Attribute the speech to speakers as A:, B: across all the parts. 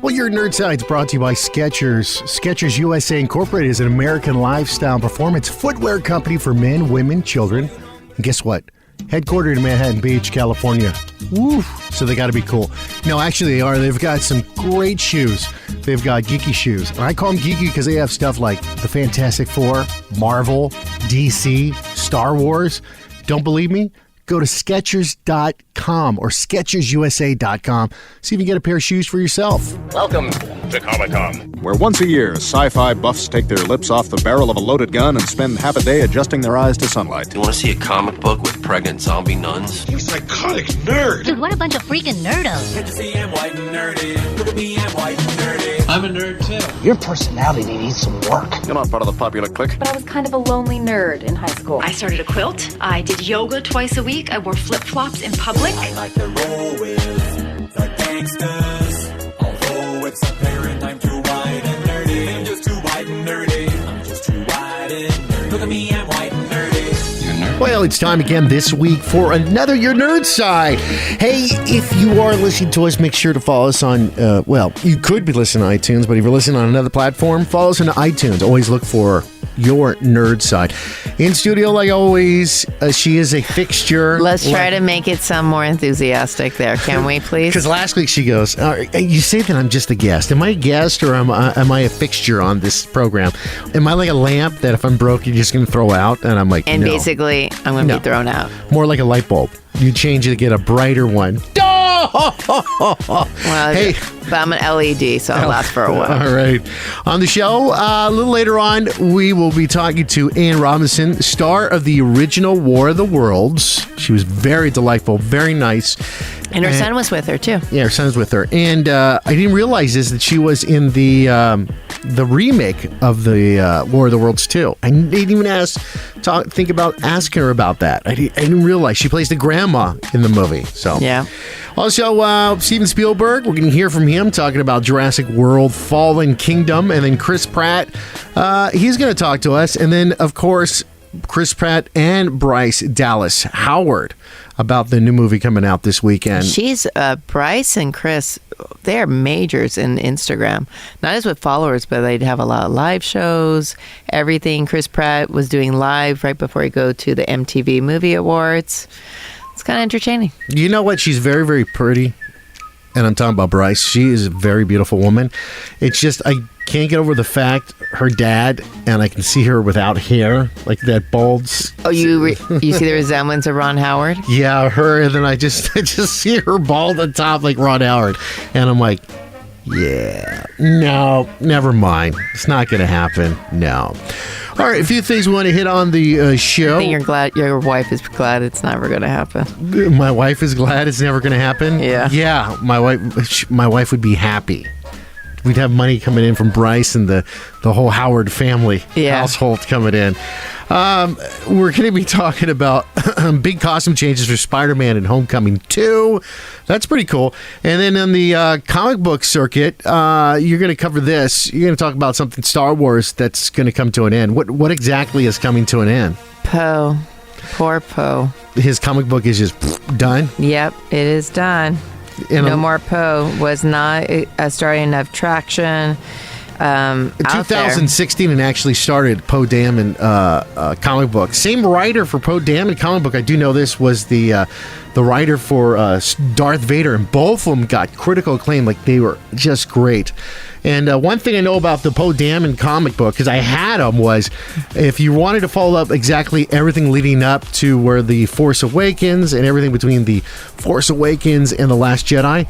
A: Well, your Nerd Side's brought to you by Skechers. Skechers USA Incorporated is an American lifestyle and performance footwear company for men, women, children. And guess what? Headquartered in Manhattan Beach, California. Woo! So they got to be cool. No, actually they are. They've got some great shoes. They've got geeky shoes. And I call them geeky because they have stuff like the Fantastic Four, Marvel, DC, Star Wars. Don't believe me? Go to Skechers.com or SkechersUSA.com. See if you can get a pair of shoes for yourself.
B: Welcome to Comic-Con.
C: Where once a year, sci-fi buffs take their lips off the barrel of a loaded gun and spend half a day adjusting their eyes to sunlight.
D: You want to see a comic book with pregnant zombie nuns?
B: You psychotic nerd.
E: Dude, what a bunch of freaking nerdos.
F: Can't you see I'm white and nerdy? Look at me, I'm white and nerdy.
G: I'm a nerd too.
H: Your personality needs some work.
C: You're not part of the popular clique.
I: But I was kind of a lonely nerd in high school.
J: I started a quilt. I did yoga twice a week. I wore flip-flops in public.
F: I like to roll with the gangsters. Although it's apparent I'm too white and nerdy. I'm just too white and nerdy. I'm just too white and nerdy. Look at me, I'm white and nerdy.
A: Well, it's time again this week for another Your Nerd Side. Hey, if you are listening to us, make sure to follow us on, you could be listening to iTunes, but if you're listening on another platform, follow us on iTunes. Always look for Your Nerd Side. In studio, like always, she is a fixture.
K: Let's try to make it sound more enthusiastic there, can we, please?
A: Because last week she goes, you say that I'm just a guest. Am I a guest or am I a fixture on this program? Am I like a lamp that if I'm broke, you're just going to throw out? And I'm like,
K: and
A: no.
K: Basically, I'm going to be thrown out.
A: More like a light bulb. You change it to get a brighter one.
K: Well, hey, but I'm an LED, so I'll last for a while.
A: All right. On the show, a little later on, we will be talking to Anne Robinson, star of the original War of the Worlds. She was very delightful, very nice.
K: And her son was with her, too.
A: Yeah, her son was with her. And I didn't realize this, that she was in the remake of the War of the Worlds, too. I didn't even think about asking her about that. I didn't realize she plays the grandma in the movie. So
K: yeah.
A: Also, Steven Spielberg, we're going to hear from him talking about Jurassic World, Fallen Kingdom, and then Chris Pratt, he's going to talk to us. And then, of course, Chris Pratt and Bryce Dallas Howard about the new movie coming out this weekend.
K: Bryce and Chris, they're majors in Instagram. Not as with followers, but they'd have a lot of live shows, everything. Chris Pratt was doing live right before he go to the MTV Movie Awards. It's kind of entertaining.
A: You know what? She's very, very pretty. And I'm talking about Bryce. She is a very beautiful woman. It's just, I can't get over the fact her dad, and I can see her without hair, like that bald's.
K: Oh, you see the resemblance of Ron Howard?
A: Yeah, her, and then I just see her bald on top like Ron Howard. And I'm like, yeah, no, never mind. It's not going to happen. No. All right, a few things we want to hit on the show.
K: I think you're glad, your wife is glad it's never going to happen.
A: My wife is glad it's never going to happen?
K: Yeah.
A: Yeah, my wife would be happy. We'd have money coming in from Bryce and the whole Howard family household coming in. We're going to be talking about big costume changes for Spiderman and Homecoming 2. That's pretty cool. And then on the comic book circuit, you're going to cover this. You're going to talk about something Star Wars that's going to come to an end. What exactly is coming to an end?
K: Poe. Poor Poe.
A: His comic book is just done?
K: Yep, it is done. No more Poe was not starting enough traction.
A: In 2016, it actually started Poe Dameron comic book. Same writer for Poe Dameron comic book. I do know this was the writer for Darth Vader, and both of them got critical acclaim. Like, they were just great. And one thing I know about the Poe Dameron comic book, because I had them, was if you wanted to follow up exactly everything leading up to where the Force Awakens and everything between the Force Awakens and the Last Jedi,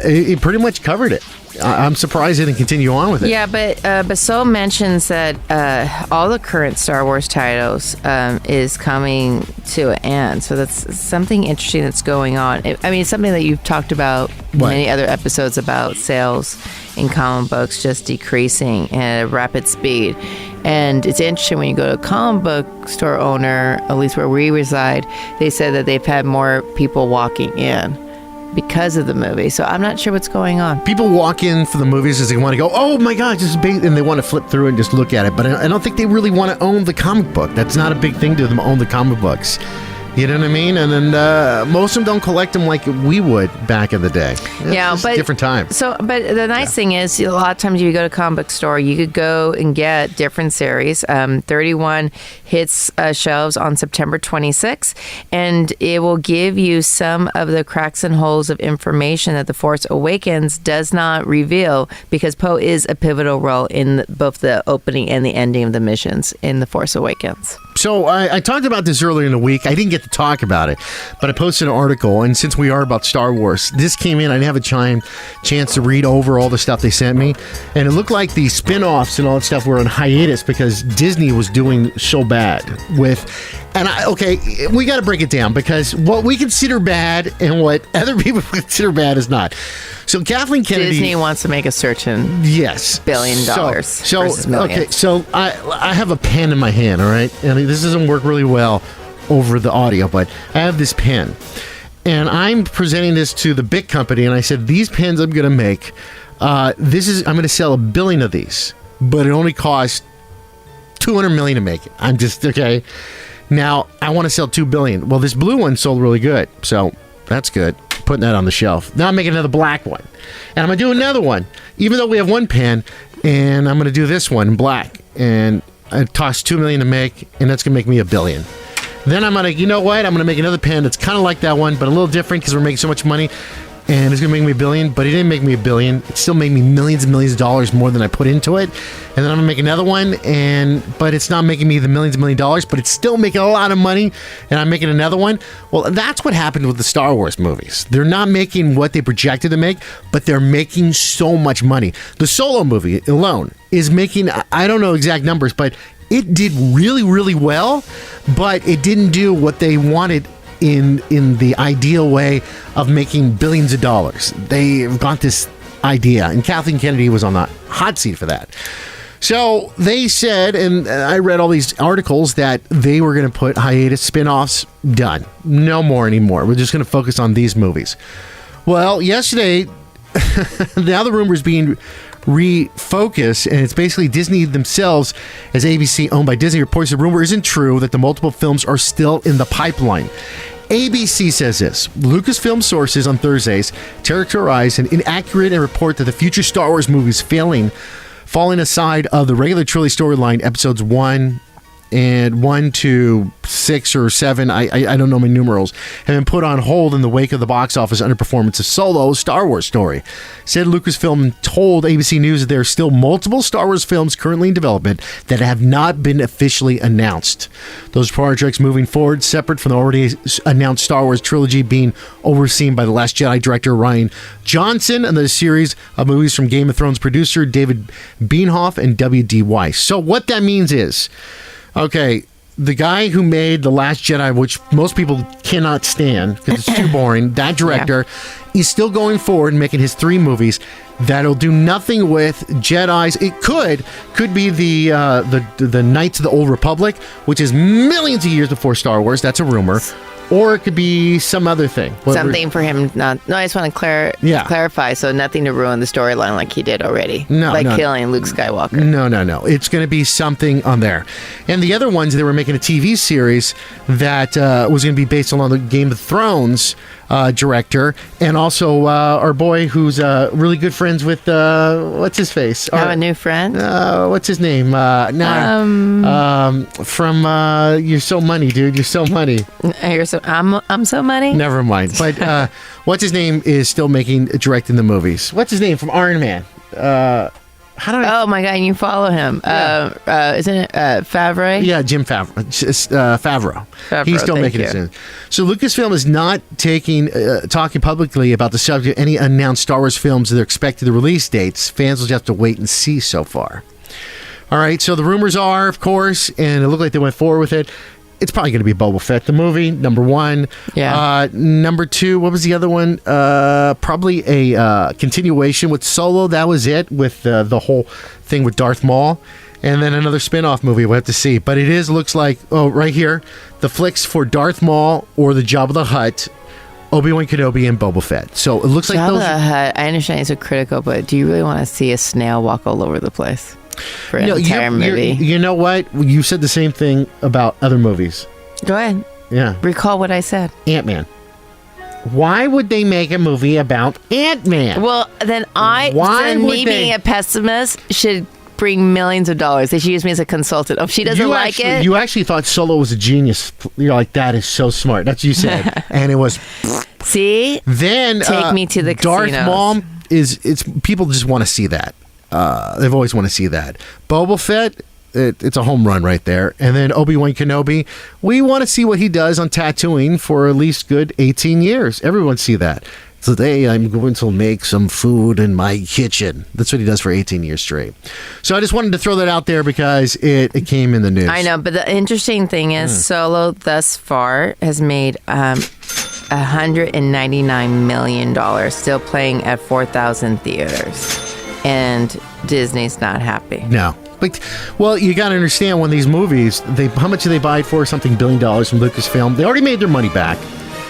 A: it pretty much covered it. I'm surprised it didn't continue on with it.
K: Yeah, but Basile mentions that all the current Star Wars titles is coming to an end. So that's something interesting that's going on. I mean, it's something that you've talked about in many other episodes about sales in comic books just decreasing at a rapid speed. And it's interesting when you go to a comic book store owner, at least where we reside, they said that they've had more people walking in because of the movie. So I'm not sure what's going on.
A: People walk in for the movies as they want to go, oh my God, this is big, and they want to flip through and just look at it. But I don't think they really want to own the comic book. That's not a big thing to them, own the comic books. You know what I mean? And then most of them don't collect them like we would back in the day. It's
K: but
A: different time.
K: So, but the nice thing is, a lot of times you go to a comic book store, you could go and get different series. 31 hits shelves on September 26th, and it will give you some of the cracks and holes of information that The Force Awakens does not reveal, because Poe is a pivotal role in both the opening and the ending of the missions in The Force Awakens.
A: So I talked about this earlier in the week. I didn't get to talk about it, but I posted an article, and since we are about Star Wars, this came in. I didn't have a chance to read over all the stuff they sent me, and it looked like the spin-offs and all that stuff were on hiatus because Disney was doing so bad with... And we got to break it down, because what we consider bad and what other people consider bad is not. So Kathleen Kennedy...
K: Disney wants to make a certain $1 billion versus million.
A: Okay, so I have a pen in my hand, all right? And this doesn't work really well over the audio, but I have this pen. And I'm presenting this to the big company, and I said, these pens I'm going to make, I'm going to sell 1 billion of these, but it only costs $200 million to make it. I'm just, okay... Now, I want to sell 2 billion. Well, this blue one sold really good, so that's good. Putting that on the shelf. Now I'm making another black one. And I'm going to do another one, even though we have one pen, and I'm going to do this one in black. And it costs 2 million to make, and that's going to make me 1 billion. Then I'm going to, you know what? I'm going to make another pen that's kind of like that one, but a little different because we're making so much money. And it's going to make me 1 billion, but it didn't make me 1 billion. It still made me millions and millions of dollars more than I put into it. And then I'm going to make another one, but it's not making me the millions and millions of dollars, but it's still making a lot of money, and I'm making another one. Well, that's what happened with the Star Wars movies. They're not making what they projected to make, but they're making so much money. The Solo movie alone is making, I don't know exact numbers, but it did really, really well, but it didn't do what they wanted in the ideal way of making billions of dollars. They've got this idea, and Kathleen Kennedy was on the hot seat for that. So they said, and I read all these articles, that they were going to put hiatus spin-offs, done. No more anymore. We're just going to focus on these movies. Well, yesterday, now the rumor is being refocused, and it's basically Disney themselves, as ABC owned by Disney reports the rumor isn't true, that the multiple films are still in the pipeline. ABC says this. Lucasfilm sources on Thursdays characterize an inaccurate and report that the future Star Wars movies falling aside of the regular trilogy storyline, episodes 1 to 6 or 7, I don't know my numerals, have been put on hold in the wake of the box office underperformance of Solo, Star Wars story. Said Lucasfilm told ABC News that there are still multiple Star Wars films currently in development that have not been officially announced. Those projects moving forward, separate from the already announced Star Wars trilogy being overseen by The Last Jedi director Rian Johnson and the series of movies from Game of Thrones producer David Benioff and W.D. Weiss. So what that means is, okay, the guy who made The Last Jedi, which most people cannot stand because it's too boring, that director is still going forward and making his 3 movies that'll do nothing with Jedis. It could be the Knights of the Old Republic, which is millions of years before Star Wars. That's a rumor. Or it could be some other thing.
K: Something for him not... No, I just want to clarify, so nothing to ruin the storyline like he did already. Killing Luke Skywalker.
A: No. It's going to be something on there. And the other ones, they were making a TV series that was going to be based on the Game of Thrones director, and also our boy who's really good friends with, what's his face?
K: Have a new friend?
A: What's his name? From You're So Money, dude. You're So Money.
K: I'm So Money?
A: Never mind. But what's his name is still directing the movies. What's his name from Iron Man?
K: Oh my God, you follow him. Yeah. Isn't it Favreau?
A: Yeah, Jim Favreau. Favreau. He's still making it. So Lucasfilm is not talking publicly about the subject of any announced Star Wars films that are expected to release dates. Fans will just have to wait and see so far. All right, so the rumors are, of course, and it looked like they went forward with it, it's probably going to be Boba Fett, the movie, number 1.
K: Yeah.
A: Number 2, what was the other one? Probably a continuation with Solo. That was it, with the whole thing with Darth Maul. And then another spin-off movie we'll have to see. But it looks like, right here, the flicks for Darth Maul or the Jabba the Hutt, Obi-Wan Kenobi, and Boba Fett. So it looks like
K: Jabba
A: those...
K: the Hutt, I understand it's so critical, but do you really want to see a snail walk all over the place? For an entire movie.
A: You know what? You said the same thing about other movies.
K: Go ahead.
A: Yeah.
K: Recall what I said.
A: Ant-Man. Why would they make a movie about Ant-Man?
K: Well, then me being a pessimist should bring millions of dollars. They should use me as a consultant. If she doesn't like it.
A: You actually thought Solo was a genius. You're like, that is so smart. That's what you said. And it was.
K: See?
A: Then
K: take me to the
A: Darth
K: casinos.
A: Maul it's people just want to see that. They've always want to see that. Boba Fett, it's a home run right there. And then Obi-Wan Kenobi, we want to see what he does on Tatooine for at least good 18 years. Everyone see that. Today I'm going to make some food in my kitchen. That's what he does for 18 years straight. So I just wanted to throw that out there because it came in the news.
K: I know, but the interesting thing is Solo thus far has made $199 million, still playing at 4,000 theaters. And Disney's not happy.
A: No. But, well, you got to understand when these movies, how much do they buy it for? Something $1 billion from Lucasfilm. They already made their money back.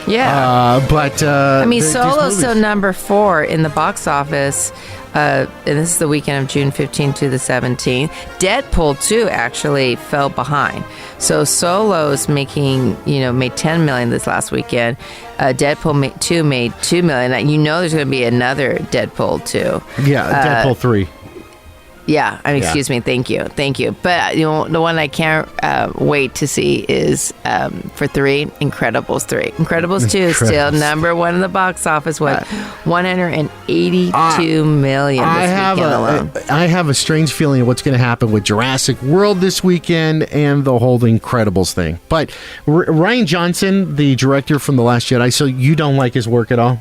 K: Yeah.
A: But
K: I mean, Solo's still number 4 in the box office. And this is the weekend of June 15th to the 17th. Deadpool 2 actually fell behind. So Solo's made $10 million this last weekend. Deadpool 2 made $2 million. There's going to be another Deadpool 2.
A: Yeah, Deadpool 3.
K: Yeah, excuse me. Thank you. But the one I can't wait to see is for 3, Incredibles 3. Incredibles 2 is still number 1 in the box office. What, 182 million this weekend alone.
A: I have a strange feeling of what's going to happen with Jurassic World this weekend and the whole Incredibles thing. But Rian Johnson, the director from The Last Jedi, so you don't like his work at all?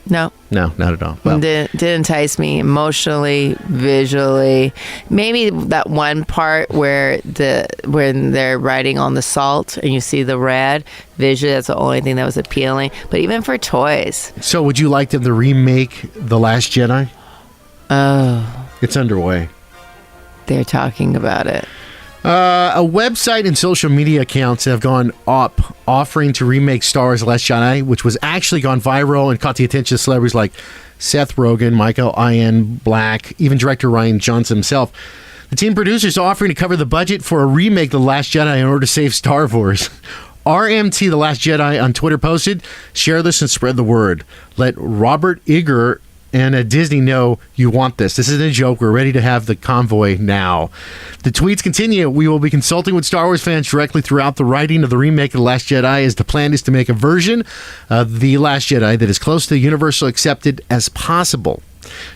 K: No,
A: not at all. Well,
K: didn't entice me emotionally, visually. Maybe that one part when they're riding on the salt and you see the red. Visually, that's the only thing that was appealing. But even for toys.
A: So, would you like them to remake The Last Jedi?
K: Oh,
A: it's underway.
K: They're talking about it.
A: A website and social media accounts have gone up offering to remake Star Wars Last Jedi, which was actually gone viral and caught the attention of celebrities like Seth Rogen, Michael Ian Black, even director Rian Johnson himself. The team producers are offering to cover the budget for a remake of The Last Jedi in order to save Star Wars. RMT The Last Jedi on Twitter posted, share this and spread the word. Let Robert Iger and Disney know you want this. This isn't a joke. We're ready to have the convoy now. The tweets continue. We will be consulting with Star Wars fans directly throughout the writing of the remake of The Last Jedi, as the plan is to make a version of The Last Jedi that is close to universal accepted as possible.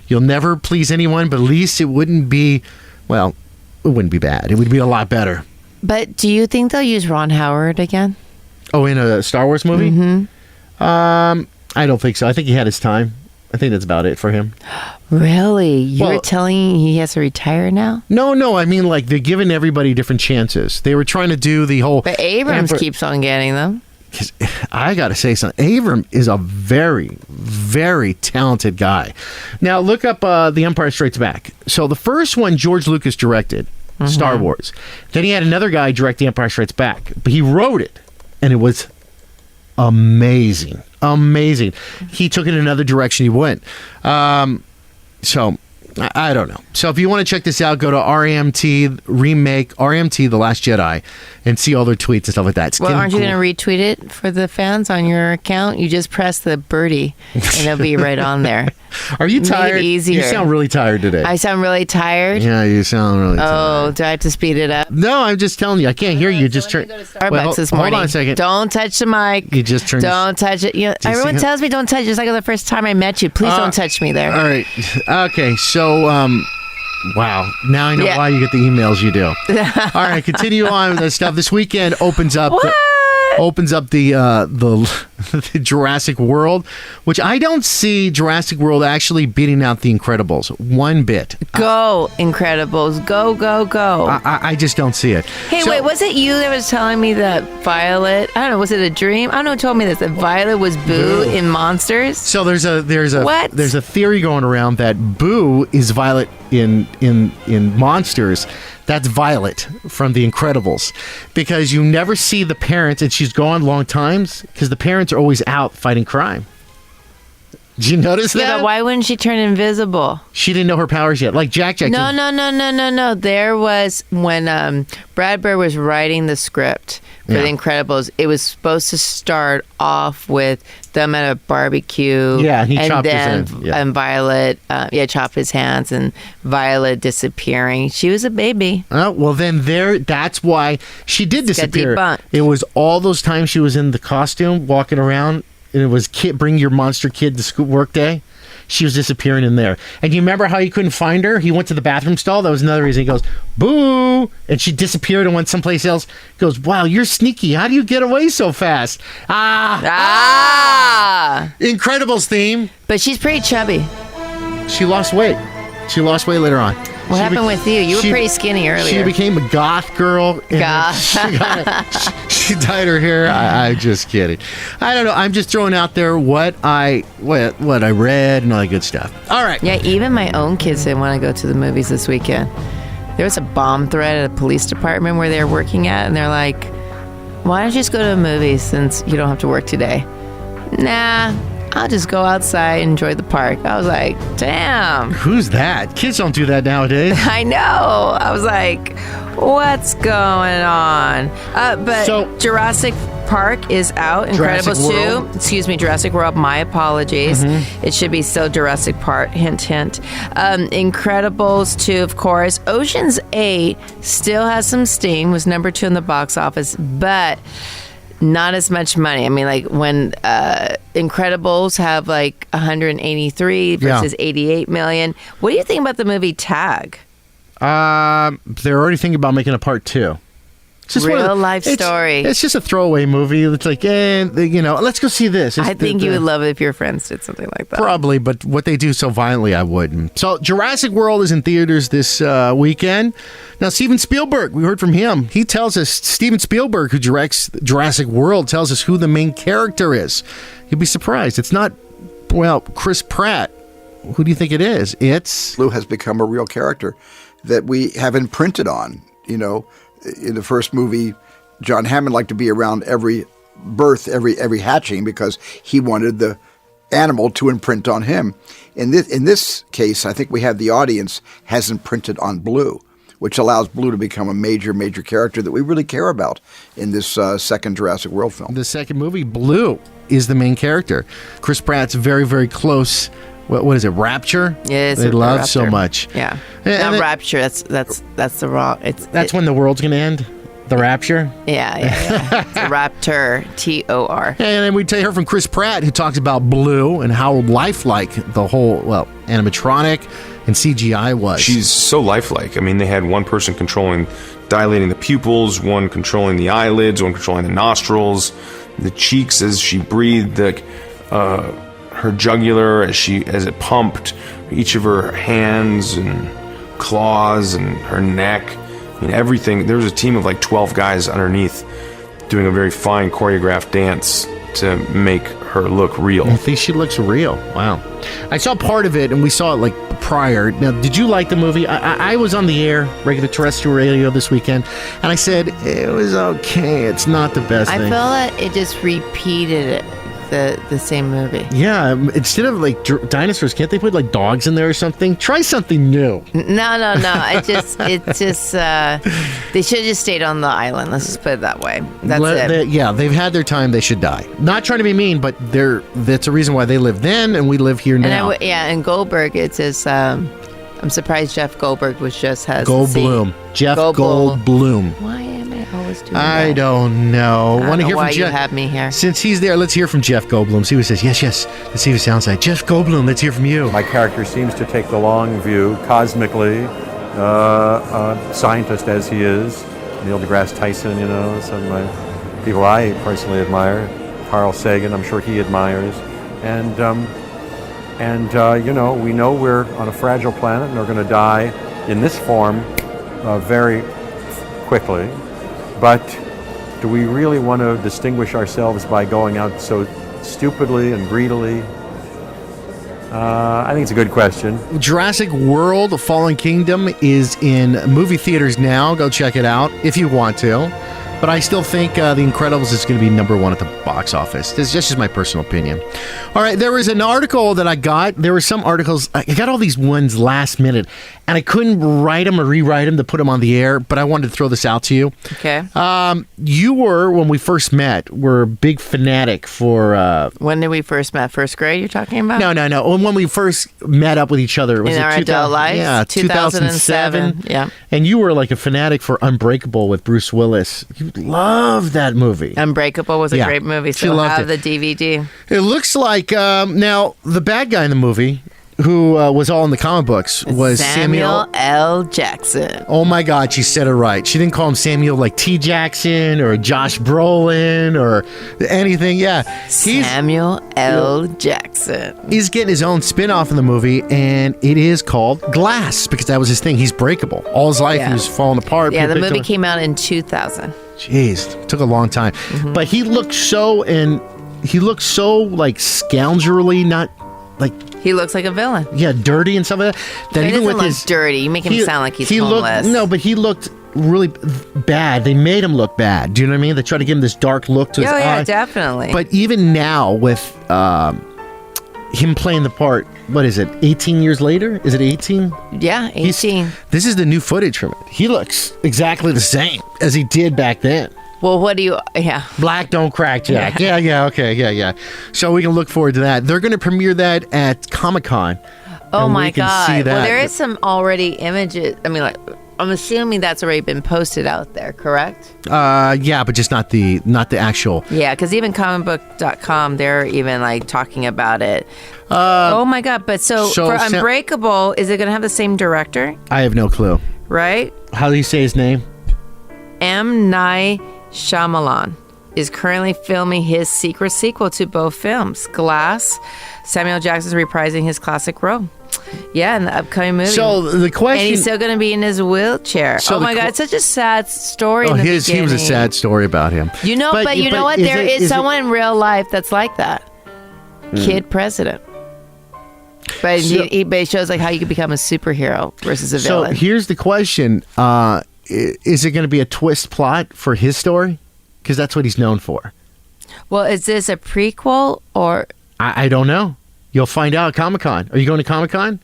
A: You'll never please anyone, but at least it wouldn't be bad. It would be a lot better.
K: But do you think they'll use Ron Howard again?
A: Oh, in a Star Wars movie?
K: Mm-hmm.
A: I don't think so. I think he had his time. I think that's about it for him.
K: Really? You're telling he has to retire now?
A: No. I mean, like, they're giving everybody different chances. They were trying to do the whole...
K: But Abrams keeps on getting them.
A: I got to say something. Abrams is a very, very talented guy. Now, look up The Empire Strikes Back. So the first one, George Lucas directed, Star Wars. Then he had another guy direct The Empire Strikes Back. But he wrote it, and it was amazing. He took it in another direction. He went. So I don't know. So if you want to check this out, go to RMT Remake, RMT The Last Jedi, and see all their tweets and stuff like that. It's
K: aren't you going to retweet it for the fans on your account? You just press the birdie, and it'll be right on there.
A: Are you tired?
K: Make it easier.
A: You sound really tired today.
K: I sound really tired?
A: Yeah, you sound really tired.
K: Oh, do I have to speed it up?
A: No, I'm just telling you. I can't hear you. Just turn.
K: Starbucks this morning.
A: Hold on a second.
K: Don't touch the mic.
A: You just turn.
K: Don't touch it. Everyone tells me don't touch it. It's like the first time I met you. Please don't touch me there.
A: All right. Okay. So, wow. Now I know why you get the emails you do. All right. Continue on with that stuff. This weekend opens up. The Jurassic World, which I don't see Jurassic World actually beating out The Incredibles one bit.
K: Go, Incredibles. Go, go, go.
A: I just don't see it.
K: Hey, wait, was it you that was telling me that Violet, I don't know, was it a dream? I don't know who told me this, that Violet was Boo in Monsters?
A: So there's a
K: what?
A: There's a theory going around that Boo is Violet in Monsters. That's Violet from The Incredibles, because you never see the parents, and she's gone long times because the parents are always out fighting crime. Did you notice that?
K: Yeah, but why wouldn't she turn invisible?
A: She didn't know her powers yet. Like Jack.
K: No. There was when Brad Bird was writing the script for The Incredibles. It was supposed to start off with them at a barbecue.
A: Yeah, he chopped his
K: then,
A: hands. Yeah.
K: And Violet, chopped his hands, and Violet disappearing. She was a baby.
A: Oh, well, then that's why she did disappear.
K: debunked.
A: It was all those times she was in the costume, walking around, and it was bring your monster kid to school work day. She was disappearing in there. And you remember how he couldn't find her? He went to the bathroom stall. That was another reason. He goes, boo! And she disappeared and went someplace else. He goes, wow, you're sneaky. How do you get away so fast? Incredibles theme.
K: But she's pretty chubby.
A: She lost weight. She lost weight later on.
K: What happened with you? You were pretty skinny earlier.
A: She became a goth girl.
K: Goth.
A: She dyed her hair. I'm just kidding. I don't know. I'm just throwing out there what I read and all that good stuff. All right.
K: Yeah, even my own kids didn't want to go to the movies this weekend. There was a bomb threat at a police department where they were working at, and they're like, why don't you just go to the movies since you don't have to work today? Nah, I'll just go outside and enjoy the park. I was like, damn.
A: Who's that? Kids don't do that nowadays.
K: I know. I was like, what's going on? But Jurassic Park is out. Incredibles 2. Excuse me, Jurassic World. My apologies. Mm-hmm. It should be still Jurassic Park. Hint, hint. Incredibles 2, of course. Ocean's 8 still has some steam. Was number 2 in the box office, but not as much money. I mean, like when Incredibles have like 183 versus 88 million. What do you think about the movie Tag?
A: They're already thinking about making a part 2. It's just
K: real life story.
A: It's just a throwaway movie. It's like, let's go see this.
K: I think you would love it if your friends did something like that.
A: Probably, but what they do so violently, I wouldn't. So Jurassic World is in theaters this weekend. Now, Steven Spielberg, we heard from him. He tells us, Steven Spielberg, who directs Jurassic World, tells us who the main character is. You'll be surprised. It's not, Chris Pratt. Who do you think it is? It's...
G: Blue has become a real character that we have imprinted on, In the first movie, John Hammond liked to be around every birth, every hatching, because he wanted the animal to imprint on him. In this case, I think we have the audience has imprinted on Blue, which allows Blue to become a major, major character that we really care about in this second Jurassic World film.
A: The second movie, Blue, is the main character. Chris Pratt's very, very close. What is it? Rapture?
K: Yes,
A: they love so much.
K: Yeah, not Rapture. That's the wrong.
A: That's when the world's gonna end. The Rapture.
K: Yeah. It's a Raptor, TOR.
A: And then we hear from Chris Pratt, who talks about Blue and how lifelike the whole animatronic and CGI was.
L: She's so lifelike. I mean, they had one person dilating the pupils, one controlling the eyelids, one controlling the nostrils, the cheeks as she breathed. Her jugular as it pumped, each of her hands and claws and her neck. I mean, everything. There was a team of like 12 guys underneath doing a very fine choreographed dance to make her look real.
A: I think she looks real. Wow. I saw part of it, and we saw it like prior. Now, did you like the movie? I was on the air, regular terrestrial radio this weekend, and I said, it was okay. It's not the best thing.
K: I feel that it just repeated it. The same movie.
A: Yeah, instead of like dinosaurs, can't they put like dogs in there or something? Try something new.
K: No. They should have just stayed on the island. Let's just put it that way. That's it.
A: They've had their time. They should die. Not trying to be mean, but that's a reason why they lived then and we live here now.
K: And Goldberg, it says, I'm surprised Jeff Goldberg has
A: Goldblum. Jeff Goldblum.
K: Why am I always doing that?
A: I don't know.
K: I don't know why you have me here.
A: Since he's there, let's hear from Jeff Goldblum. See what he says. Yes. Let's see what it sounds like. Jeff Goldblum, let's hear from you.
M: My character seems to take the long view, cosmically, scientist as he is. Neil deGrasse Tyson, some of my people I personally admire. Carl Sagan, I'm sure he admires. And we know we're on a fragile planet and we're going to die in this form very quickly. But do we really want to distinguish ourselves by going out so stupidly and greedily? I think it's a good question.
A: Jurassic World: Fallen Kingdom is in movie theaters now. Go check it out if you want to. But I still think The Incredibles is going to be number one at the box office. This is just my personal opinion. All right, there was an article that I got. There were some articles. I got all these ones last minute, and I couldn't write them or rewrite them to put them on the air, but I wanted to throw this out to you.
K: Okay.
A: You were, when we first met, were a big fanatic for...
K: when did we first met? First grade you're talking about?
A: No. When we first met up with each other. Was
K: in
A: it
K: our adult lives?
A: Yeah, 2007.
K: Yeah.
A: And you were like a fanatic for Unbreakable with Bruce Willis. You loved that movie.
K: Unbreakable was a great movie.
A: She
K: So
A: loved
K: I have
A: it.
K: the DVD.
A: It looks like, now, the bad guy in the movie, who was all in the comic books, was
K: Samuel L. Jackson.
A: Oh my God, she said it right. She didn't call him Samuel like T. Jackson or Josh Brolin or anything. Yeah.
K: Samuel L. Jackson.
A: He's getting his own spin-off in the movie, and it is called Glass, because that was his thing. He's breakable. All his life, he was falling apart.
K: Yeah, the movie came out in 2000.
A: Jeez, took a long time.
K: Mm-hmm.
A: But he looked so, like, scoundrelly, not like...
K: He looks like a villain.
A: Yeah, dirty and stuff like that.
K: But he doesn't look dirty. You make him sound like he's homeless.
A: But he looked really bad. They made him look bad. Do you know what I mean? They tried to give him this dark look to his eye.
K: Yeah, definitely.
A: But even now, with him playing the part, what is it, 18 years later? Is it 18?
K: Yeah, 18.
A: This is the new footage from it. He looks exactly the same as he did back then.
K: Well, what do you... Yeah.
A: Black don't crack, Jack. Yeah, okay, yeah. So we can look forward to that. They're going to premiere that at Comic-Con.
K: Oh, my
A: we can
K: God.
A: see that.
K: Well, there is some already images. I mean, like, I'm assuming that's already been posted out there, correct?
A: Yeah, but just not the actual...
K: Yeah, because even comicbook.com, they're even, like, talking about it. Oh, my God. But so for Unbreakable, is it going to have the same director?
A: I have no clue.
K: Right?
A: How do you say his name?
K: M. Night Shyamalan is currently filming his secret sequel to both films. Glass. Samuel Jackson's reprising his classic role. Yeah, in the upcoming movie.
A: So the question...
K: And he's still going to be in his wheelchair.
A: So
K: oh my God, it's such a sad story in the beginning.
A: He was a sad story about him.
K: You know, but you know what? There is someone in real life that's like that. Kid president. But he shows like how you can become a superhero versus a villain.
A: So here's the question. Is it going to be a twist plot for his story? Because that's what he's known for.
K: Well, is this a prequel or...
A: I don't know. You'll find out at Comic-Con. Are you going to Comic-Con?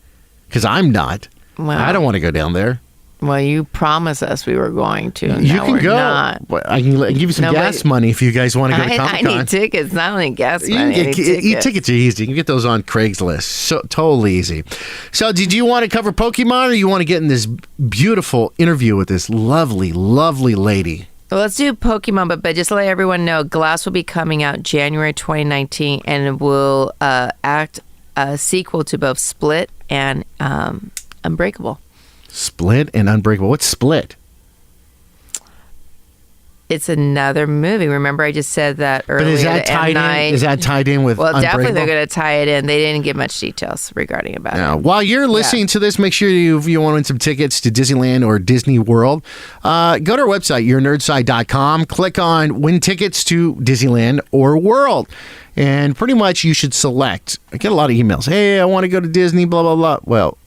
A: Because I'm not.
K: Well,
A: I don't want to go down there.
K: Well, you promised us we were going to. And
A: you
K: now
A: can
K: we're
A: go.
K: Not.
A: I can give you some gas money if you guys want to go to Comic-Con.
K: I need tickets, not only gas money.
A: Tickets are easy. You can get those on Craigslist. So totally easy. So did you want to cover Pokemon, or you want to get in this beautiful interview with this lovely, lovely lady?
K: Well, let's do Pokemon, but just to let everyone know, Glass will be coming out January 2019, and it will act a sequel to both Split and Unbreakable.
A: Split and Unbreakable. What's Split?
K: It's another movie. Remember, I just said that earlier.
A: But is that tied in? Is that tied in with?
K: Well,
A: Unbreakable?
K: definitely they're going to tie it in. They didn't give much details regarding about it.
A: While you're listening to this, make sure you want to win some tickets to Disneyland or Disney World. Go to our website, yournerdside.com. Click on win tickets to Disneyland or World. And pretty much you should select. I get a lot of emails. Hey, I want to go to Disney, blah, blah, blah. Well,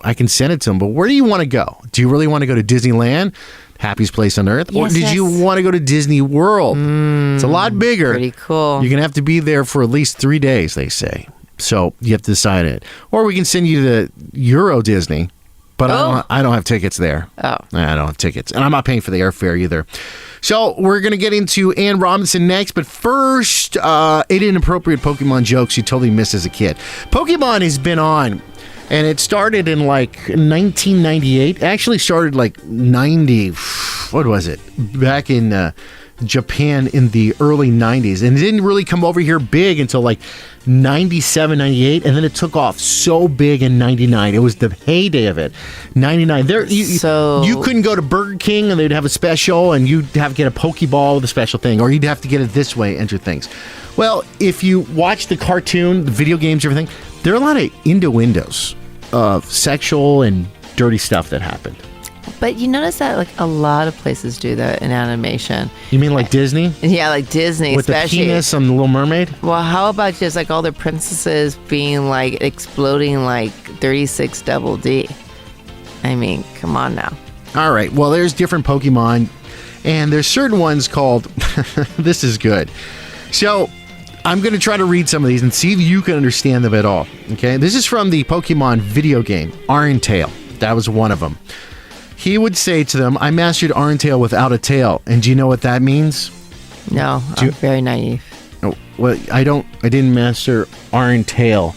A: I can send it to them, but where do you want to go? Do you really want to go to Disneyland, happiest place on earth? Or did you want to go to Disney World? It's a lot bigger.
K: Pretty cool.
A: You're going to have to be there for at least 3 days, they say. So you have to decide it. Or we can send you to Euro Disney. But I don't have tickets there.
K: Oh.
A: I don't have tickets. And I'm not paying for the airfare either. So we're going to get into Ann Robinson next. But first, 8 inappropriate Pokemon jokes you totally missed as a kid. Pokemon has been on. And it started in like 1998. It actually started like 90. What was it? Back in Japan in the early 90s. And it didn't really come over here big until like 97, 98. And then it took off so big in 99. It was the heyday of it. 99. You couldn't go to Burger King and they'd have a special and you'd have to get a Pokeball with a special thing. Or you'd have to get it this way, enter things. Well, if you watch the cartoon, the video games, everything, there are a lot of innuendos of sexual and dirty stuff that happened.
K: But you notice that like a lot of places do that in animation.
A: You mean like Disney?
K: Yeah, like Disney,
A: with
K: especially.
A: The penis on the Little Mermaid?
K: Well, how about just like all the princesses being like exploding like 36 double D? I mean, come on now.
A: All right. Well, there's different Pokemon. And there's certain ones called, this is good. So I'm going to try to read some of these and see if you can understand them at all. Okay, this is from the Pokemon video game, Iron-Tail. That was one of them. He would say to them, I mastered Iron-Tail without a tail. And do you know what that means?
K: No, I'm very naive.
A: Oh, well, I didn't master Iron-Tail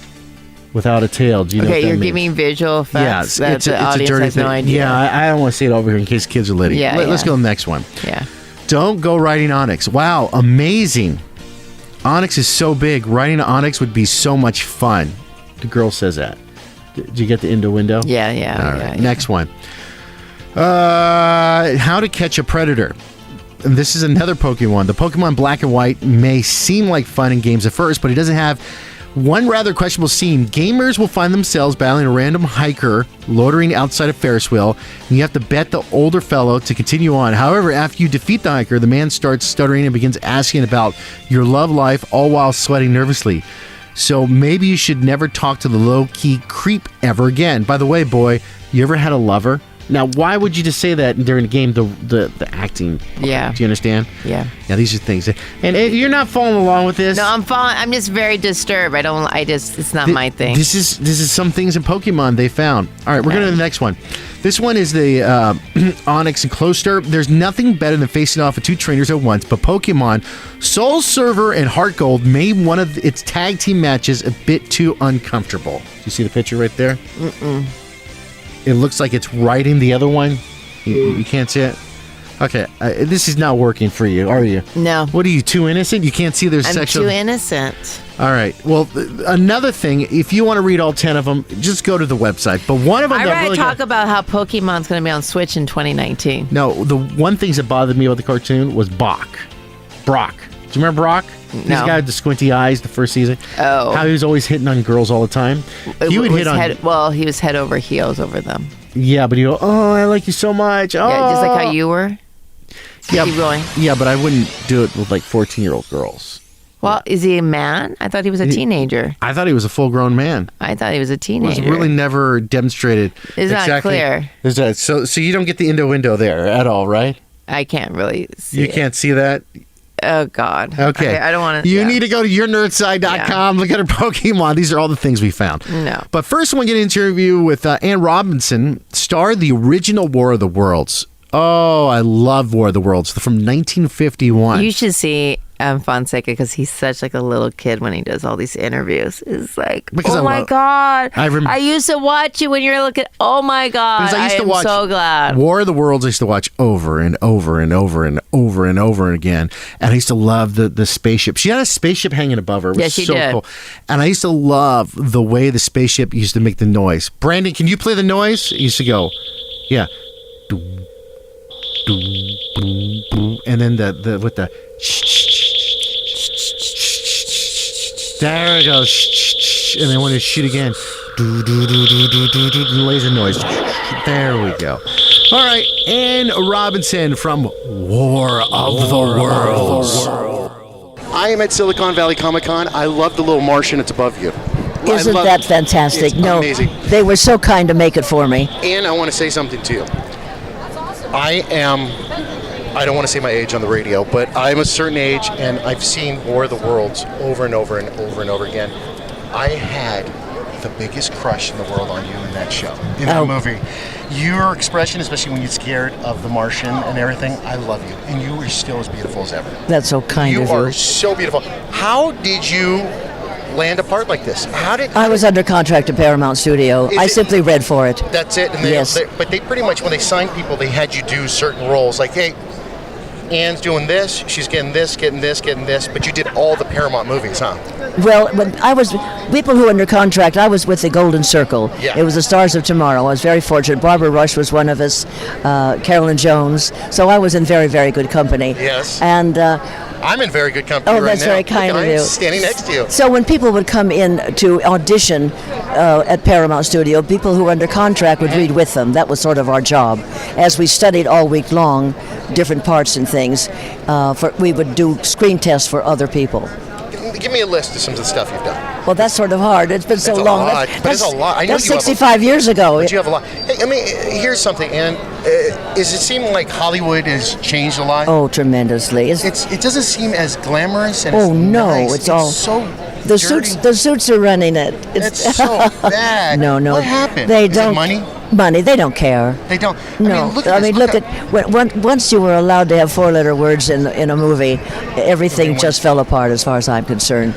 A: without a tail. Do you know what that
K: you're
A: means?
K: giving visual effects
A: Yeah,
K: that the audience has no idea.
A: Yeah, I don't want to say it over here in case kids are litty.
K: Yeah,
A: Let's go to the next one.
K: Yeah.
A: Don't go riding Onyx. Wow, amazing. Onyx is so big. Riding Onyx would be so much fun. The girl says that. Did you get the innuendo?
K: Yeah.
A: All right, next one. How to catch a predator. And this is another Pokemon. The Pokemon Black and White may seem like fun in games at first, but it doesn't have one rather questionable scene. Gamers will find themselves battling a random hiker loitering outside a Ferris wheel, and you have to bet the older fellow to continue on. However, after you defeat the hiker, the man starts stuttering and begins asking about your love life, all while sweating nervously. So maybe you should never talk to the low-key creep ever again. By the way, boy, you ever had a lover? Now, why would you just say that during the game, the acting?
K: Yeah.
A: Do you understand?
K: Yeah.
A: Yeah, these are things. And you're not following along with this?
K: No, I'm just very disturbed. It's not my thing.
A: This is some things in Pokemon they found. All right, we're going to the next one. This one is the Onyx and Closter. There's nothing better than facing off with two trainers at once, but Pokemon Soul Server and Heart Gold made one of its tag team matches a bit too uncomfortable. Do you see the picture right there?
K: Mm-mm.
A: It looks like it's right in the other one. You can't see it? Okay, this is not working for you, are you?
K: No.
A: What are you, too innocent? You can't see there's
K: I'm
A: sexual...
K: too innocent.
A: All right. Well, another thing, if you want to read all 10 of them, just go to the website. But one of them...
K: I
A: that
K: want to
A: really
K: talk about how Pokemon's going to be on Switch in 2019.
A: No, the one thing that bothered me about the cartoon was Brock. Do you remember Brock?
K: No.
A: This guy with the squinty eyes the first season.
K: Oh.
A: How he was always hitting on girls all the time. He would hit on...
K: Well, he was head over heels over them.
A: Yeah, but he'd go, oh, I like you so much. Oh.
K: Yeah, just like how you were.
A: Yeah,
K: Keep going.
A: Yeah, but I wouldn't do it with like 14-year-old girls.
K: Well, is he a man? I thought he was a teenager.
A: I thought he was a full-grown man.
K: I thought he was a teenager.
A: It was really never demonstrated.
K: It's not clear.
A: So you don't get the innuendo there at all, right?
K: I can't really see
A: You can't see that?
K: Oh, God.
A: Okay.
K: I don't want to...
A: You need to go to yournerdside.com. Look at her Pokemon. These are all the things we found.
K: No.
A: But first, I want to get an interview with Anne Robinson, star of the original War of the Worlds. Oh, I love War of the Worlds from 1951.
K: You should see Fonseca because he's such like a little kid when he does all these interviews. It's like,
A: Because
K: oh my God.
A: I
K: used to watch you when you were looking. Oh my God.
A: Because I used to watch
K: so glad.
A: War of the Worlds. I used to watch over and over and over and over and over again. And I used to love the spaceship. She had a spaceship hanging above her. It was
K: Yeah, she
A: so
K: did.
A: cool. And I used to love the way the spaceship used to make the noise. Brandon, can you play the noise? It used to go, yeah. And then the with the there it goes, and then when it shoot again, laser noise. There we go. All right, Anne Robinson from War of the Worlds.
N: I am at Silicon Valley Comic-Con. I love the little Martian that's above you.
O: Isn't that fantastic?
N: It's amazing.
O: They were so kind to make it for me.
N: And I want to say something to you. I don't want to say my age on the radio, but I'm a certain age, and I've seen War of the Worlds over and over and over and over again. I had the biggest crush in the world on you in that show, in that movie. Your expression, especially when you're scared of the Martian and everything, I love you. And you are still as beautiful as ever.
O: That's so kind of you.
N: You are so beautiful. How did you land a part like this?
O: I was under contract to Paramount Studio. I simply read for it.
N: That's it? And
O: yes.
N: But they pretty much, when they signed people, they had you do certain roles. Like, hey, Anne's doing this, she's getting this, but you did all the Paramount movies, huh?
O: Well, when I was, people who were under contract, I was with the Golden Circle.
N: Yeah.
O: It was the Stars of Tomorrow. I was very fortunate. Barbara Rush was one of us, Carolyn Jones. So I was in very, very good company.
N: Yes.
O: And
N: I'm in very good company right now.
O: Oh, that's very kind of you.
N: I'm standing next to you.
O: So when people would come in to audition at Paramount Studio, people who were under contract would read with them. That was sort of our job. As we studied all week long, different parts and things, we would do screen tests for other people.
N: Give me a list of some of the stuff you've done.
O: Well, that's sort of hard. It's been so
N: It's a
O: long.
N: lot, but it's a lot. I know
O: That's
N: you have a-
O: 65 years ago.
N: But you have a lot. Hey, I mean, here's something, and is it seem like Hollywood has changed a lot?
O: Oh, tremendously.
N: It doesn't seem as glamorous and
O: Oh
N: as
O: no,
N: nice.
O: it's all
N: so
O: the
N: dirty.
O: suits are running it.
N: It's so bad.
O: No.
N: What happened?
O: They
N: Is it
O: don't.
N: money?
O: Money. They don't care.
N: They don't.
O: No.
N: Look at this.
O: Once you were allowed to have 4-letter words in a movie, everything just fell apart as far as I'm concerned.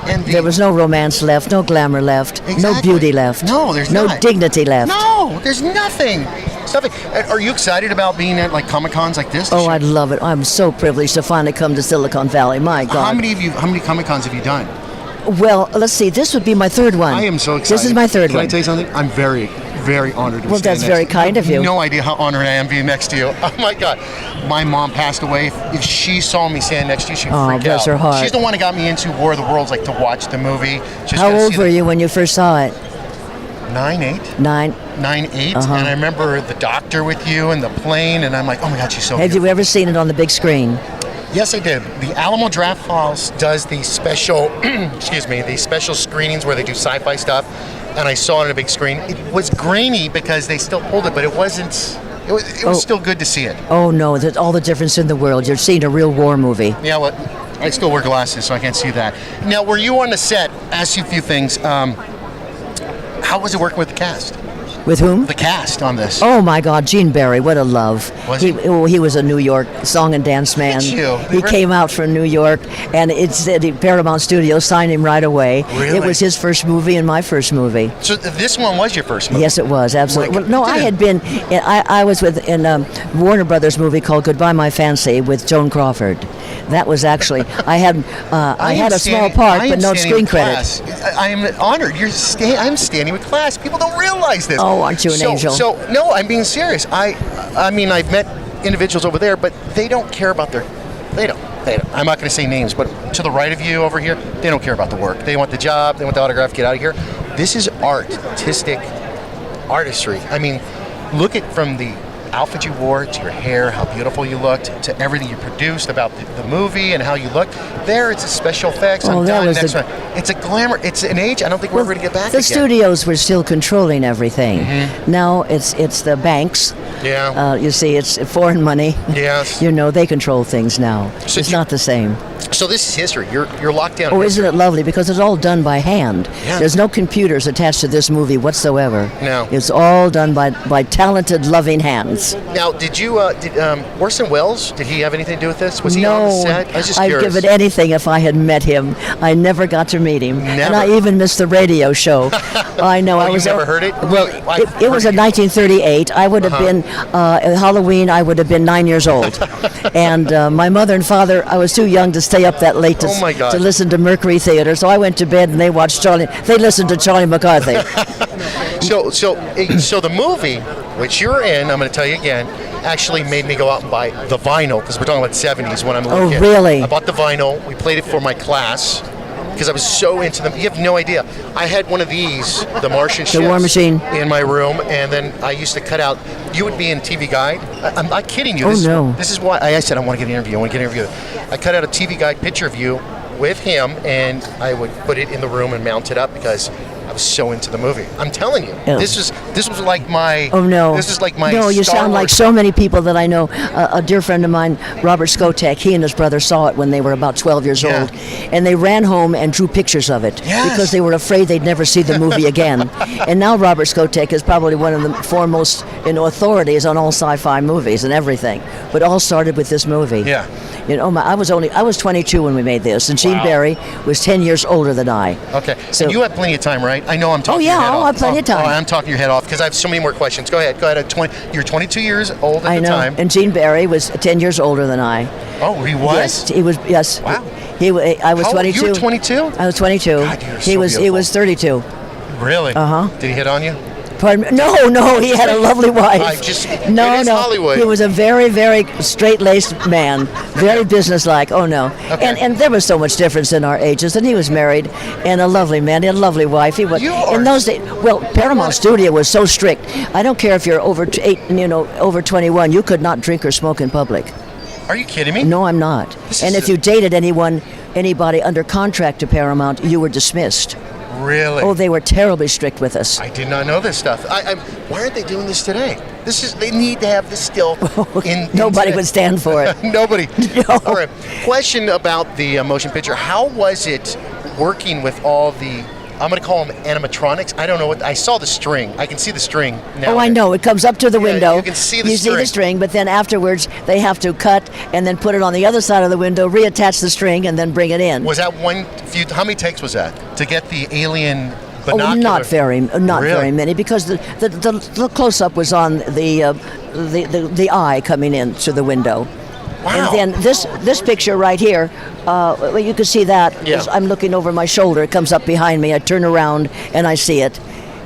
N: And
O: there was no romance left, no glamour left, no
N: Exactly.
O: beauty left.
N: No, there's
O: no
N: not.
O: dignity left.
N: No, there's nothing. It's nothing. Are you excited about being at like Comic Cons like this?
O: Oh, I'd love it. I'm so privileged to finally come to Silicon Valley. My God.
N: How many Comic Cons have you done?
O: Well, let's see. This would be my third one.
N: I am so excited.
O: This is my third
N: Can
O: one.
N: I tell you something? I'm very, very honored to be
O: Well,
N: standing
O: that's very
N: next-
O: kind of you.
N: No idea how honored I am being next to you. Oh my God. My mom passed away. If she saw me standing next to you, she'd
O: Oh,
N: freak
O: bless
N: out.
O: her heart.
N: She's the one that got me into War of the Worlds, like to watch the movie.
O: How old were you when you first saw it?
N: 9, 8.
O: 9.
N: 9, 8.
O: Uh-huh.
N: And I remember the doctor with you and the plane, and I'm like, oh my God, she's so
O: Have
N: beautiful.
O: you ever seen it on the big screen?
N: Yes, I did. The Alamo Draft House does the special, the special screenings where they do sci-fi stuff, and I saw it on a big screen. It was grainy because they still pulled it, but it wasn't. It was still good to see it.
O: Oh no, there's all the difference in the world. You're seeing a real war movie.
N: Yeah, well, I still wear glasses, so I can't see that. Now, were you on the set? Ask you a few things. How was it working with the cast?
O: With whom?
N: The cast on this.
O: Oh my God, Gene Barry, what a love.
N: Was
O: he was a New York song and dance man.
N: Did you?
O: He came out from New York, and it said Paramount Studios signed him right away.
N: Really?
O: It was his first movie and my first movie.
N: So this one was your first movie?
O: Yes, it was, absolutely.
N: Like,
O: Well, no, I had been, I was in a Warner Brothers movie called Goodbye My Fancy with Joan Crawford. That was actually, I had a small part, but no screen credit.
N: I am honored. I'm standing with class. People don't realize this.
O: Oh, aren't you an angel?
N: So no, I'm being serious. I mean, I've met individuals over there, but they don't care about They don't. I'm not going to say names, but to the right of you over here, they don't care about the work. They want the job. They want the autograph. Get out of here. This is artistic artistry. I mean, look at from the outfit you wore to your hair, how beautiful you looked, to everything you produced about the movie and how you looked. There, it's a special effects.
O: Oh,
N: I'm
O: that
N: done.
O: was
N: Next one. It's a glamour. It's an age I don't think we're ever going to get back
O: The
N: again.
O: studios were still controlling everything.
N: Mm-hmm.
O: Now it's the banks.
N: Yeah.
O: You see, it's foreign money.
N: Yes.
O: They control things now.
N: So
O: it's not the same.
N: So this is history. You're locked down.
O: Oh, isn't it lovely? Because it's all done by hand.
N: Yeah.
O: There's no computers attached to this movie whatsoever.
N: No.
O: It's all done by talented, loving hands.
N: Now, did Orson Welles? Did he have anything to do with this? Was he on the set? I was just
O: I'd
N: curious.
O: give it anything if I had met him. I never got to meet him, and
N: Never.
O: I even missed the radio show. I know.
N: Oh,
O: I
N: you
O: was
N: never heard it?
O: Well, it was in 1938. I would have been at Halloween. I would have been 9 years old, and my mother and father. I was too young to stay up that late
N: Oh, my God.
O: to listen to Mercury Theater. So I went to bed and they watched Charlie. They listened to Charlie McCarthy.
N: So the movie, which you're in, I'm going to tell you again, actually made me go out and buy the vinyl, because we're talking about 70s when I'm a little
O: Oh,
N: kid.
O: really?
N: I bought the vinyl. We played it for my class because I was so into them. You have no idea. I had one of these, the Martian ships,
O: War Machine.
N: in my room, and then I used to cut out. You would be in TV Guide. I'm not kidding you.
O: Oh, no.
N: This is why I said I want to get an interview. I cut out a TV Guide picture of you with him, and I would put it in the room and mount it up because I was so into the movie. I'm telling you,
O: Oh.
N: this was like my.
O: Oh no!
N: This is like my.
O: No, you
N: Star
O: sound like
N: Wars.
O: so many people that I know. A dear friend of mine, Robert Skotek. He and his brother saw it when they were about 12 years
N: Yeah.
O: old, and they ran home and drew pictures of it
N: Yes.
O: because they were afraid they'd never see the movie again. And now Robert Skotek is probably one of the foremost authorities on all sci-fi movies and everything. But all started with this movie.
N: Yeah.
O: I was 22 when we made this, and Gene
N: Wow.
O: Barry was 10 years older than I.
N: Okay.
O: So-
N: And you have plenty of time, right? I know I'm talking.
O: Oh, yeah,
N: your head
O: I
N: off.
O: have plenty of time.
N: Oh, I'm talking your head off because I have so many more questions. Go ahead. You're 22 years old at
O: I
N: the
O: know.
N: time.
O: And Gene Barry was 10 years older than I.
N: Oh, he was.
O: Yes, he was. Yes.
N: Wow.
O: I was
N: How old-
O: 22.
N: You were 22.
O: I was 22.
N: God, you're
O: he
N: so
O: was. He
N: beautiful.
O: was 32.
N: Really?
O: Uh-huh.
N: Did he hit on you?
O: Pardon me? No. He had a lovely wife.
N: It is
O: No.
N: Hollywood.
O: He was a very, very straight-laced man, very businesslike. Oh no.
N: Okay.
O: And there was so much difference in our ages. And he was married, and a lovely man, and a lovely wife. He was.
N: You are-
O: In those days, well, Paramount Studio was so strict. I don't care if you're over 21. You could not drink or smoke in public.
N: Are you kidding me?
O: No, I'm not. And if you dated anybody under contract to Paramount, you were dismissed.
N: Really?
O: Oh, they were terribly strict with us.
N: I did not know this stuff. Why aren't they doing this today? They need to have this still in
O: Nobody would stand for it.
N: Nobody.
O: No.
N: All right. Question about the motion picture. How was it working with all the, I'm going to call them animatronics. I don't know what, I saw the string. I can see the string now.
O: Oh, I know. It comes up to the window.
N: You can see the
O: You
N: string.
O: see the string, but then afterwards they have to cut and then put it on the other side of the window, reattach the string, and then bring it in.
N: Was that how many takes was that to get the alien binocular?
O: Oh, not very
N: Really?
O: many, because the close-up was on the eye coming in through the window.
N: Wow.
O: And then this picture right here, well, you can see that.
N: Yeah.
O: I'm looking over my shoulder. It comes up behind me. I turn around and I see it.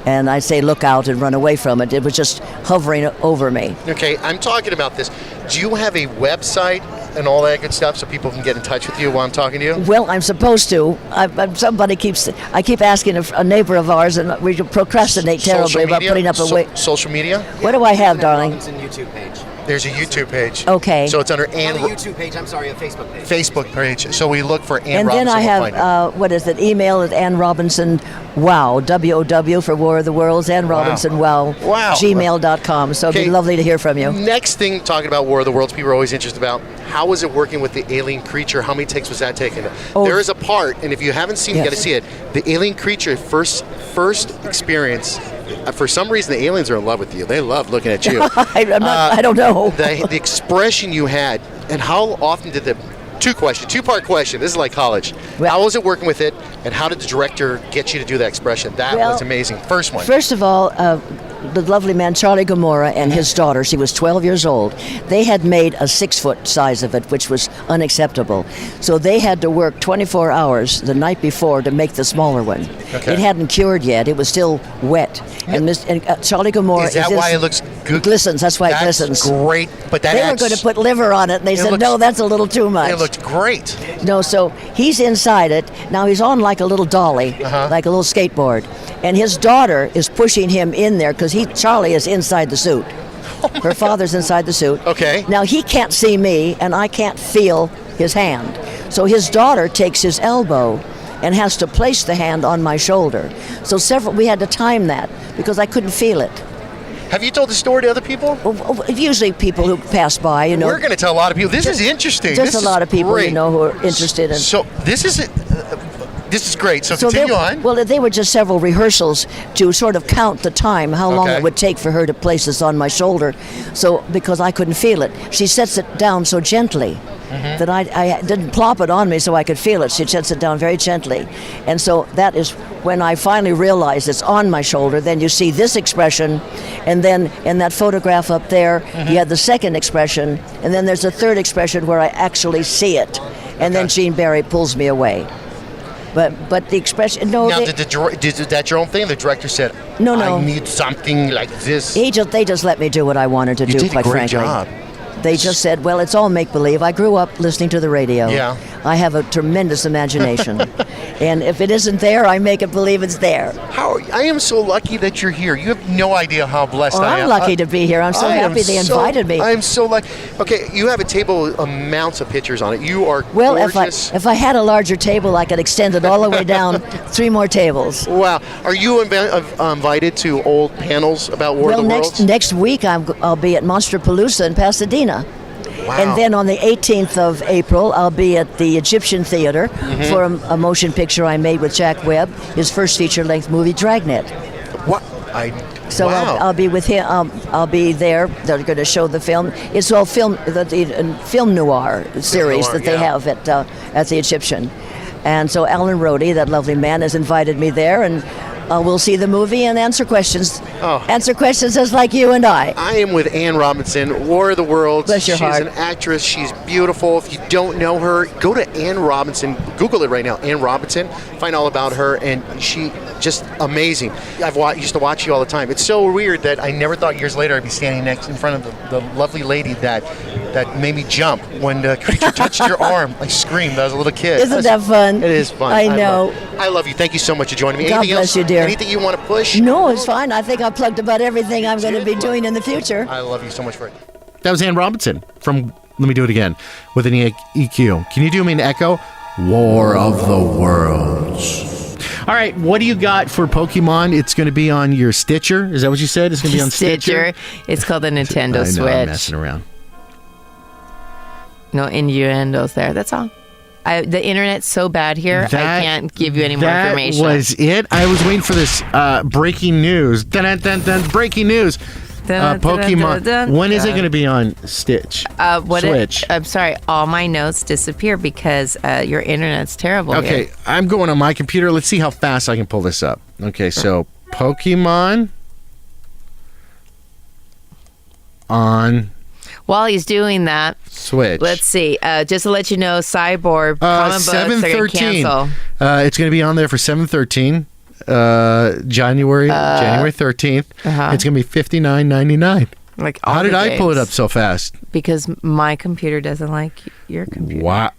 O: And I say, look out, and run away from it. It was just hovering over me.
N: Okay, I'm talking about this. Do you have a website and all that good stuff so people can get in touch with you while I'm talking to you?
O: Well, I'm supposed to. I keep asking a neighbor of ours, and we procrastinate terribly about putting up
N: social media?
O: What do I have, darling?
P: YouTube page.
N: There's a YouTube page.
O: Okay.
N: So it's under
P: Not a YouTube page, I'm sorry, a Facebook page.
N: Facebook page. So we look for Ann
O: And
N: Robinson.
O: then I
N: we'll find it.
O: have, what is it, email at Ann Robinson, wow, WOW for War of the Worlds, Ann Robinson, wow, gmail.com. So it'd be lovely to hear from you.
N: Next thing, talking about War of the Worlds, people are always interested about how was it working with the alien creature? How many takes was that taken? There is a part, and if you haven't seen it, you got to see it. The alien creature first experience. For some reason, the aliens are in love with you. They love looking at you.
O: I don't know.
N: The expression you had, and how often did the two-part question. This is like college. How was it working with it, and how did the director get you to do that expression? That was amazing. First one.
O: First of all, the lovely man Charlie Gomorrah and his daughter, she was 12 years old, they had made a 6-foot size of it, which was unacceptable. So they had to work 24 hours the night before to make the smaller one.
N: Okay.
O: It hadn't cured yet. It was still wet. And Charlie Gomorrah...
N: Is that why it looks good?
O: It glistens. That's why it glistens.
N: That's great. But
O: they were going to put liver on it, and they said, no, that's a little too much.
N: It looked great.
O: No, so he's inside it. Now he's on like a little dolly, like a little skateboard. And his daughter is pushing him in there because Charlie is inside the suit. Her father's inside the suit.
N: Okay.
O: Now he can't see me, and I can't feel his hand. So his daughter takes his elbow and has to place the hand on my shoulder. So we had to time that because I couldn't feel it.
N: Have you told the story to other people?
O: Usually people who pass by, you know.
N: We're going to tell a lot of people. This is interesting.
O: There's
N: This
O: a lot
N: is
O: of people,
N: great.
O: you know, who are interested in.
N: So this is great. So continue on.
O: Well, they were just several rehearsals to sort of count the time, how long it would take for her to place this on my shoulder. So because I couldn't feel it, she sets it down so gently that I didn't plop it on me so I could feel it. She sets it down very gently, and so that is when I finally realized it's on my shoulder. Then you see this expression, and then in that photograph up there, you had the second expression, and then there's a third expression where I actually see it, and then Gene Barry pulls me away. But the expression, no.
N: Now, did that your own thing? The director said,
O: No.
N: I need something like this.
O: They just let me do what I wanted to do,
N: did a
O: quite
N: great
O: frankly.
N: job.
O: They just said, well, it's all make-believe. I grew up listening to the radio.
N: Yeah.
O: I have a tremendous imagination. And if it isn't there, I make it believe it's there.
N: I am so lucky that you're here. You have no idea how blessed I am.
O: I'm lucky to be here. I'm so happy they invited me.
N: I am so lucky. Okay, you have a table with amounts of pictures on it. You are gorgeous.
O: If I had a larger table, I could extend it all the way down 3 more tables.
N: Wow. Are you invited to old panels about War of the Worlds?
O: Next week I'll be at Monsterpalooza in Pasadena.
N: Wow.
O: And then on the 18th of April, I'll be at the Egyptian Theater for a motion picture I made with Jack Webb, his first feature-length movie, Dragnet.
N: What?
O: So
N: wow.
O: I'll be with him. I'll be there. They're going to show the film. It's all film noir series that they have at the Egyptian. And so Alan Rhodey, that lovely man, has invited me there, and we'll see the movie and answer questions. Answer questions just like you and I.
N: I am with Ann Robinson, War of the Worlds.
O: Bless your heart.
N: She's an actress. She's beautiful. If you don't know her, go to Ann Robinson. Google it right now, Ann Robinson. Find all about her, and she just amazing. Used to watch you all the time. It's so weird that I never thought years later I'd be standing in front of the lovely lady that made me jump when the creature touched your arm. I screamed. I was a little kid.
O: Isn't that fun?
N: It is fun.
O: I know.
N: I love you. Thank you so much for joining me.
O: God
N: Anything
O: bless
N: else?
O: you, dear.
N: Anything you want to push?
O: No, it's fine. I think I plugged about everything I'm going to be doing in the future.
N: I love you so much for it.
A: That was Ann Robinson from Let me do it again with an EQ. Can you do me an echo? War of the Worlds. All right, what do you got for Pokemon? It's going to be on your Stitcher. Is that what you said? It's going to be on Stitcher?
K: It's called the Nintendo Switch.
A: I'm messing around.
K: No innuendos there. That's all. The internet's so bad here, I can't give you any more information.
A: That was it? I was waiting for this breaking news. Dun, dun, dun, breaking news. Pokemon. When is it going to be on Switch?
K: I'm sorry, all my notes disappear because your internet's terrible.
A: Okay,
K: here.
A: I'm going on my computer. Let's see how fast I can pull this up. Okay, so Pokemon on.
K: While he's doing that,
A: Switch.
K: Let's see. Just to let you know, Cyborg comic books are going to cancel.
A: It's going to be on there for 7/13. January 13th. It's gonna be $59.99.
K: Like
A: how did I pull it up so fast?
K: Because my computer doesn't like your computer.
A: Wow,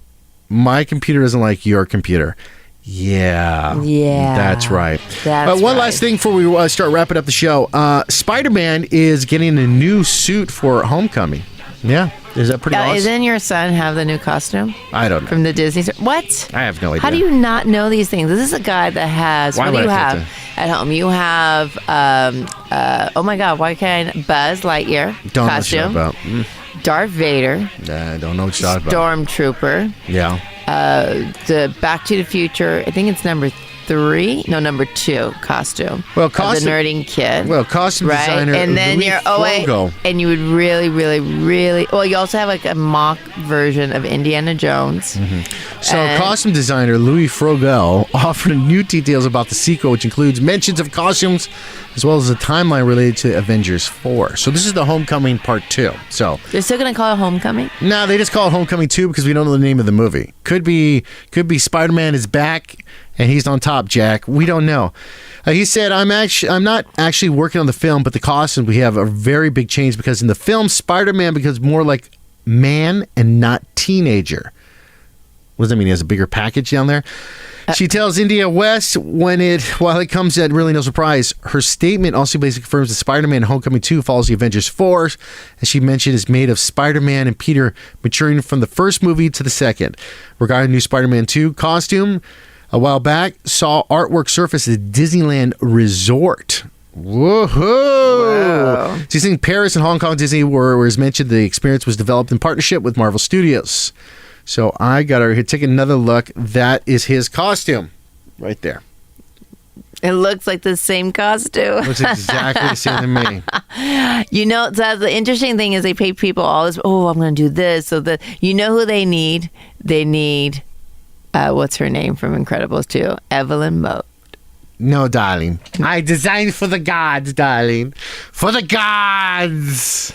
A: my computer doesn't like your computer. Yeah, that's right. One last thing before we start wrapping up the show. Spider-Man is getting a new suit for Homecoming. Yeah, is that pretty awesome?
K: Doesn't your son have the new costume?
A: I don't know.
K: From the Disney store? What?
A: I have no idea.
K: How do you not know these things? This is a guy that has. What do you have at home? You have. Oh my God! Why can't Buzz Lightyear
A: don't
K: costume?
A: Know what you're about.
K: Darth Vader.
A: I don't know what you're about.
K: Stormtrooper.
A: Yeah.
K: The Back to the Future. I think it's number 2 costume.
A: Well,
K: the nerding kid.
A: Well, costume
K: right?
A: designer.
K: And then
A: Louis
K: and you would really. Well, you also have like a mock version of Indiana Jones.
A: Mm-hmm. So, costume designer Louis Frogel offered new details about the sequel, which includes mentions of costumes as well as a timeline related to Avengers 4. So this is the Homecoming Part 2. So
K: they're still going to call it Homecoming?
A: No, they just call it Homecoming 2 because we don't know the name of the movie. Could be Spider-Man is back and he's on top, Jack. We don't know. He said, I'm not actually working on the film, but the costumes we have are very big change because in the film, Spider-Man becomes more like man and not teenager. What does that mean? He has a bigger package down there? She tells India West while it comes at really no surprise, her statement also basically confirms that Spider-Man Homecoming 2 follows the Avengers 4, as she mentioned, is made of Spider-Man and Peter maturing from the first movie to the second. Regarding the new Spider-Man 2 costume, a while back, saw artwork surface at Disneyland Resort. Woohoo! Wow. She's in Paris and Hong Kong Disney, where as mentioned, the experience was developed in partnership with Marvel Studios. So I got to take another look. That is his costume right there.
K: It looks like the same costume.
A: Looks exactly the same to me.
K: You know, the interesting thing is they pay people all this, I'm going to do this. So you know who they need? They need, what's her name from Incredibles 2? Evelyn Moat.
A: No, darling. I designed for the gods, darling. For the gods.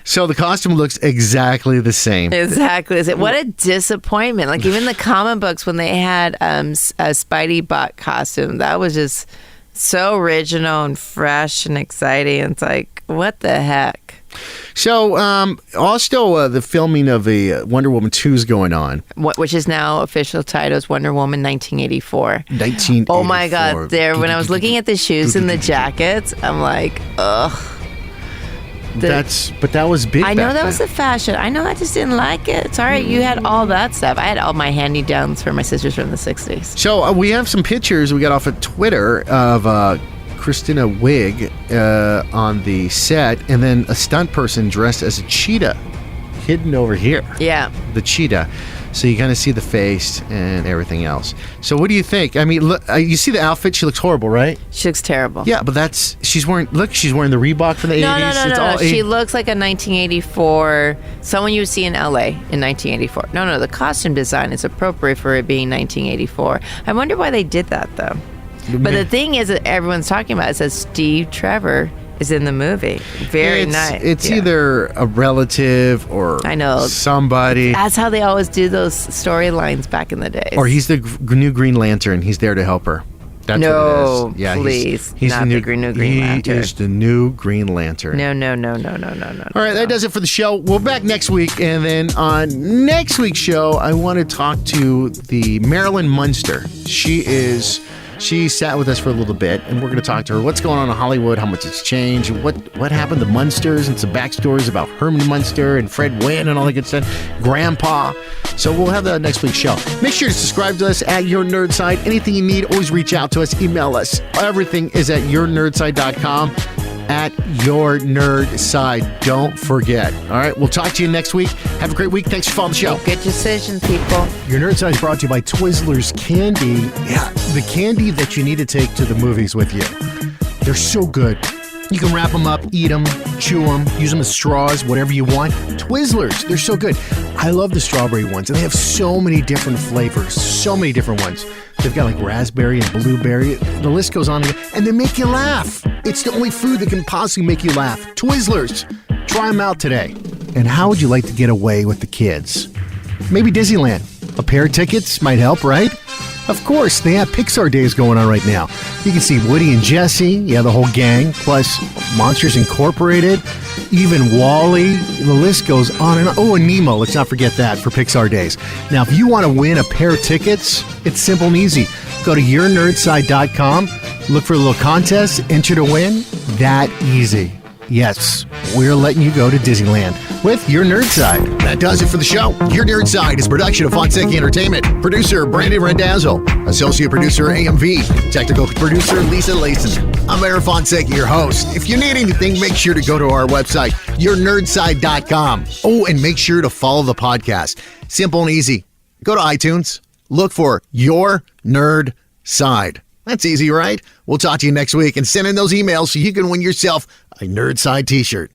A: So the costume looks exactly the same.
K: Exactly. What a disappointment. Like even the comic books when they had a Spidey bot costume, that was just so original and fresh and exciting. It's like, what the heck?
A: So, also the filming of a Wonder Woman 2 is going on.
K: Which is now official title is Wonder Woman 1984.
A: 1984.
K: Oh my God. When I was looking at the shoes and the jackets, I'm like, ugh.
A: But that was big.
K: I know that was the fashion. I know I just didn't like it. It's all right. You had all that stuff. I had all my hand-me-downs for my sisters from the 60s.
A: So we have some pictures we got off of Twitter of Christina Wig on the set, and then a stunt person dressed as a cheetah hidden over here.
K: Yeah. The
A: cheetah. So you kind of see the face and everything else. So what do you think? I mean, look, you see the outfit? She looks horrible, right?
K: She looks terrible.
A: Yeah, but she's wearing the Reebok from the 80s.
K: No. She looks like a 1984, someone you would see in LA in 1984. No, the costume design is appropriate for it being 1984. I wonder why they did that, though. But the thing is that everyone's talking about, it says Steve Trevor is in the movie. Very nice.
A: It's either a relative or somebody.
K: That's how they always do those storylines back in the day.
A: Or he's the new Green Lantern. He's there to help her. That's what it is. Yeah,
K: please.
A: He's
K: not
A: the new
K: Green Lantern.
A: He is the new Green Lantern.
K: No.
A: All right, that does it for the show. We're back next week. And then on next week's show, I want to talk to the Marilyn Munster. She She sat with us for a little bit, and we're going to talk to her. What's going on in Hollywood? How much it's changed? What happened to Munsters, and some backstories about Herman Munster and Fred Wynn and all that good stuff. Grandpa. So we'll have that next week's show. Make sure to subscribe to us at Your Nerd Side. Anything you need, always reach out to us. Email us. Everything is at yournerdside.com. At Your Nerd Side. Don't forget. All right, we'll talk to you next week. Have a great week. Thanks for following the show.
K: Good decision, people.
A: Your Nerd Side is brought to you by Twizzlers Candy. Yeah, the candy that you need to take to the movies with you. They're so good. You can wrap them up, eat them, chew them, use them as straws, whatever you want. Twizzlers, they're so good. I love the strawberry ones, and they have so many different flavors, so many different ones. They've got like raspberry and blueberry. The list goes on, and they make you laugh. It's the only food that can possibly make you laugh. Twizzlers. Try them out today. And how would you like to get away with the kids? Maybe Disneyland. A pair of tickets might help, right? Of course, they have Pixar days going on right now. You can see Woody and Jesse, the whole gang, plus Monsters Incorporated, even Wall-E. The list goes on and on. Oh, and Nemo, let's not forget that for Pixar days. Now, if you want to win a pair of tickets, it's simple and easy. Go to yournerdside.com, look for a little contest, enter to win. That easy. Yes, we're letting you go to Disneyland with Your Nerd Side. That does it for the show. Your Nerd Side is a production of Fonseca Entertainment. Producer, Brandon Randazzo. Associate producer, AMV. Technical producer, Lisa Layson. I'm Aaron Fonseca, your host. If you need anything, make sure to go to our website, yournerdside.com. Oh, and make sure to follow the podcast. Simple and easy. Go to iTunes. Look for Your Nerd Side. That's easy, right? We'll talk to you next week, and send in those emails so you can win yourself a Nerd Side t-shirt.